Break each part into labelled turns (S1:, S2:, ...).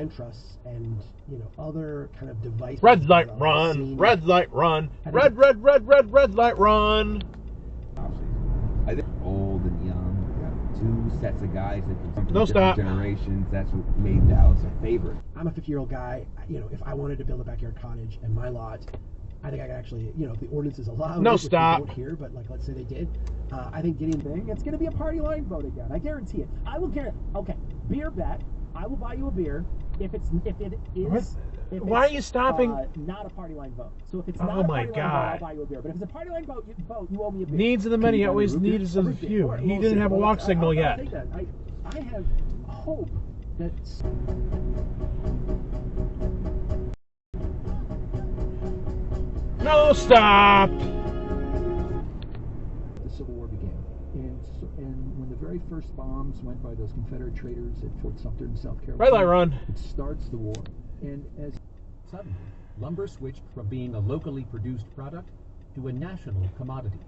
S1: land trusts and, you know, other kind of devices.
S2: Red light run, red light run, red light run.
S3: I think old and young, two sets of guys that can come from different generations. That's what made Dallas a favorite.
S1: I'm a 50-year-old guy. You know, if I wanted to build a backyard cottage and my lot, I think I could actually, you know, if the ordinance is allowed.
S2: No, stop.
S1: Don't here, but like, let's say they did. I think getting thing, it's going to be a party line vote again. I guarantee it. I will guarantee. Okay, beer bet. I will buy you a beer if it is.
S2: Why are you stopping?
S1: Not a party line vote. So if it's not
S2: oh
S1: a
S2: my
S1: party
S2: God.
S1: line vote, I'll buy you a beer. But if it's a party line vote, you owe me a beer.
S2: Needs of the many always need is of the few. He didn't have a walk signal yet.
S1: I have hope that.
S2: No, stop!
S4: The Civil War began. And when the very first bombs went by those Confederate traitors at Fort Sumter in South Carolina,
S2: red light run.
S4: It starts the war. And as
S5: suddenly, lumber switched from being a locally produced product to a national commodity.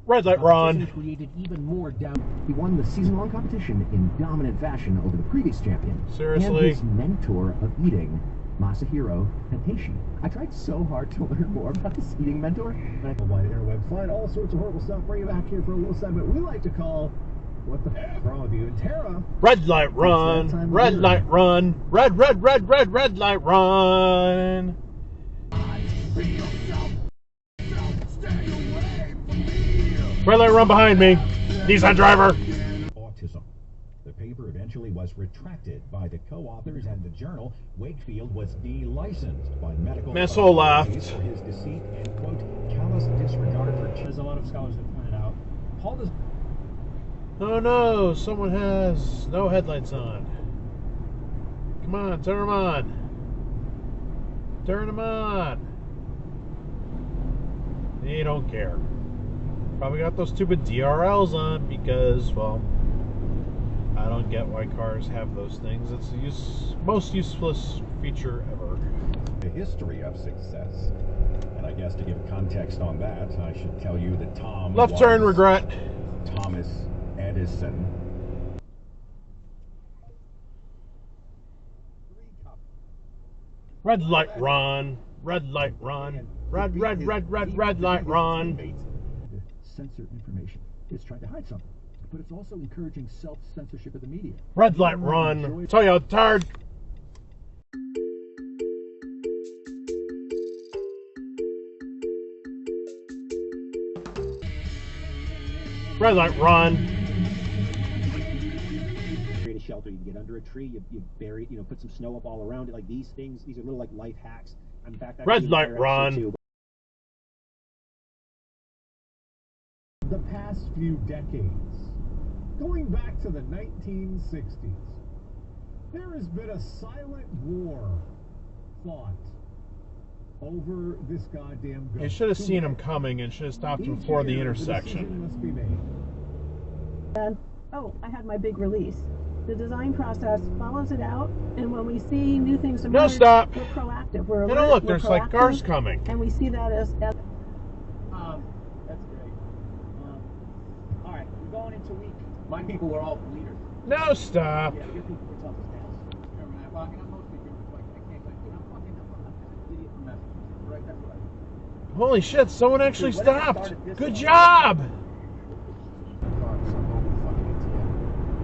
S2: Red light run.
S5: Created even more down.
S4: he won the season-long competition in dominant fashion over the previous champion.
S2: Seriously?
S4: And his mentor of eating, Masahiro Teishi. I tried so hard to learn more about this eating mentor.
S1: The wide airweb find all sorts of horrible stuff. Bring you back here for a little segment we like to call "What the F Wrong with You?" And Tara.
S2: Red light run. Red light run. Red light run. Red light run behind me. Nissan driver.
S6: Autism. The paper eventually was retracted by the co-authors, and the journal Wakefield was delicensed by medical
S2: Missile
S6: authorities
S2: left.
S6: for his deceit and, quote, callous disregard for
S7: There's a lot of scholars that pointed out. Paul does.
S2: Oh no, someone has no headlights on. Come on, turn them on. Turn them on. They don't care. Probably got those stupid DRLs on because, well, I don't get why cars have those things. It's the most useless feature ever.
S6: the history of success. And I guess to give context on that, I should tell you that Tom
S2: Left turn, regret.
S6: Thomas Edison.
S2: Red light, run. Red light, run. Red light, run.
S4: Censor information. It's trying to hide something, but it's also encouraging self-censorship of the media.
S2: Red light, run. Tell you, tired. Red light, run.
S8: Create a shelter. You can get under a tree. You bury, put some snow up all around it. Like these things. These are little like life hacks. In fact,
S2: Red light, run.
S1: The past few decades, going back to the 1960s, there has been a silent war fought over this goddamn ghost.
S2: You should have seen him coming and should have stopped him before the intersection.
S1: Must be made.
S9: And, I had my big release. The design process follows it out, and when we see new things emerge,
S2: No, stop.
S9: we're proactive. We're alert,
S2: And look,
S9: we're
S2: there's like
S9: proactive,
S2: cars coming.
S9: and we see that as
S7: That's great. All right, we're going into week. My people are all leaders.
S2: No, stop.
S7: Yeah, your people are tough as nails. Well, I'm mostly good. Like, I can't, I'm an idiot for Massachusetts, right? That's what I do.
S2: Holy shit, someone actually stopped. Good job.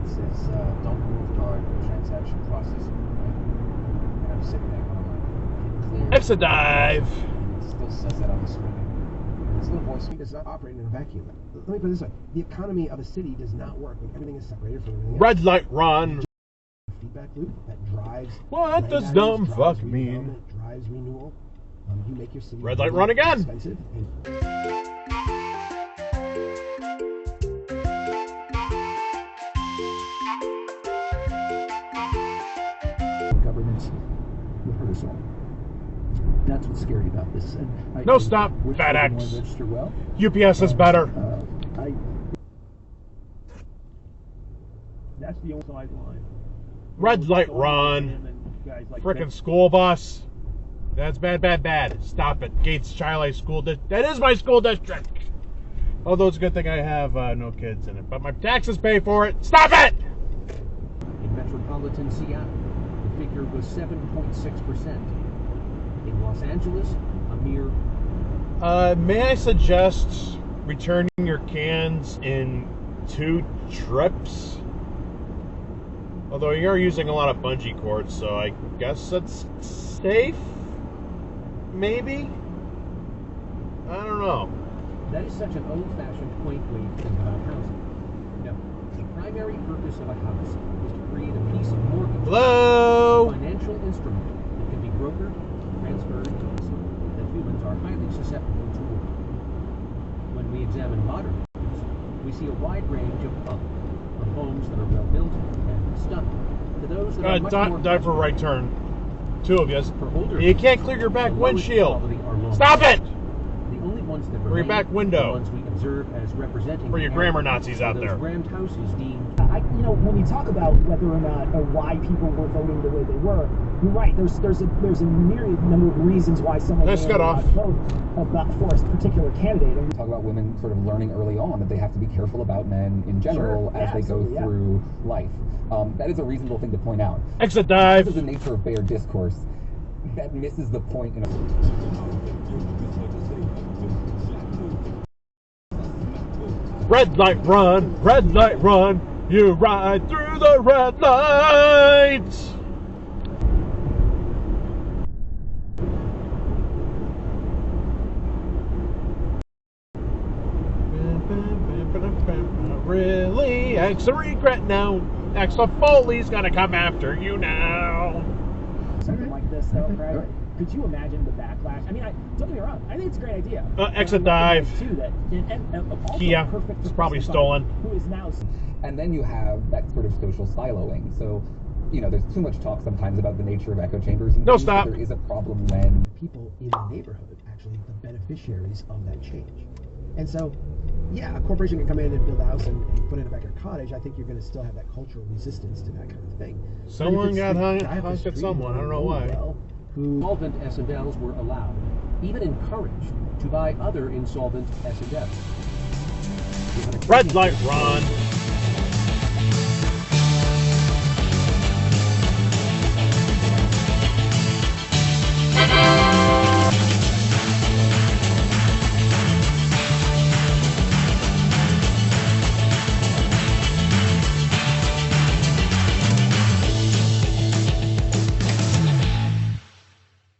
S7: It says, don't move guard transaction processing, right? And I'm sitting there going like,
S2: It's a dive.
S7: it still says that on the screen. This little voice.
S1: It's not operating in a vacuum. Let me put it this way: the economy of a city does not work when everything is separated from everything else.
S2: Red light, run.
S1: Feedback loop that drives.
S2: What does
S1: land
S2: dumb
S1: values,
S2: fuck
S1: drives
S2: mean?
S1: redevelopment, drives renewal. You make your city
S2: Red light, run again.
S1: expensive and
S4: Governments will hurt us all. That's what's scary about this. And
S2: No, stop.
S4: wish
S2: Bad
S4: everyone
S2: acts.
S4: register well.
S2: UPS is better.
S7: That's the only sideline.
S2: Red light, run. Frickin' school bus. That's bad. Stop it. Gates Child High School. That is my school district. Although it's a good thing I have no kids in it. But my taxes pay for it. Stop it!
S5: In metropolitan Seattle, the figure was 7.6%. In Los Angeles, a mere...
S2: May I suggest returning your cans in 2 trips? Although you're using a lot of bungee cords, so I guess that's safe? Maybe? I don't know.
S5: That is such an old-fashioned, quaint way to think about housing. No, the primary purpose of a house is to create a piece of mortgage.
S2: Hello?
S5: A financial instrument that can be brokered, transferred, that humans are highly susceptible to. When we examine modern homes, we see a wide range of from homes that are well built and stunning to those that are much more
S2: die for a right turn. 2 of you.
S5: For older
S2: You can't clear your back windshield. Stop it!
S5: The only ones that
S2: For your back window.
S5: The ones we observe as representing
S2: For your grammar Nazis out there.
S5: Rammed houses deemed.
S1: When we talk about whether or not or why people were voting the way they were, you're right. There's a myriad number of reasons why someone may not vote for a particular candidate. And
S10: talk about women sort of learning early on that they have to be careful about men in general as they go through life. That is a reasonable thing to point out.
S2: Exit dive.
S10: Because of the nature of Bayer discourse, that misses the point in a...
S2: Red light run, you ride through the red light. Really, X a regret now. X a Foley's gonna come after you now.
S1: Something like this, though, right? Could you imagine the backlash? I mean, don't get me wrong. I think it's a great idea.
S2: Exit dive.
S1: Too, that, and
S2: Kia. It's probably stolen.
S1: Who is now?
S10: And then you have that sort of social siloing. So, you know, there's too much talk sometimes about the nature of echo chambers. And
S2: no, stop.
S10: There is a problem when
S1: people in the neighborhood actually the beneficiaries of that change. And so, yeah, a corporation can come in and build a house and put in a backyard cottage. I think you're going to still have that cultural resistance to that kind of thing.
S2: Someone got hung at someone. I don't know why.
S5: Solvent S&Ls were allowed, even encouraged, to buy other insolvent S&Ls.
S2: Red light run.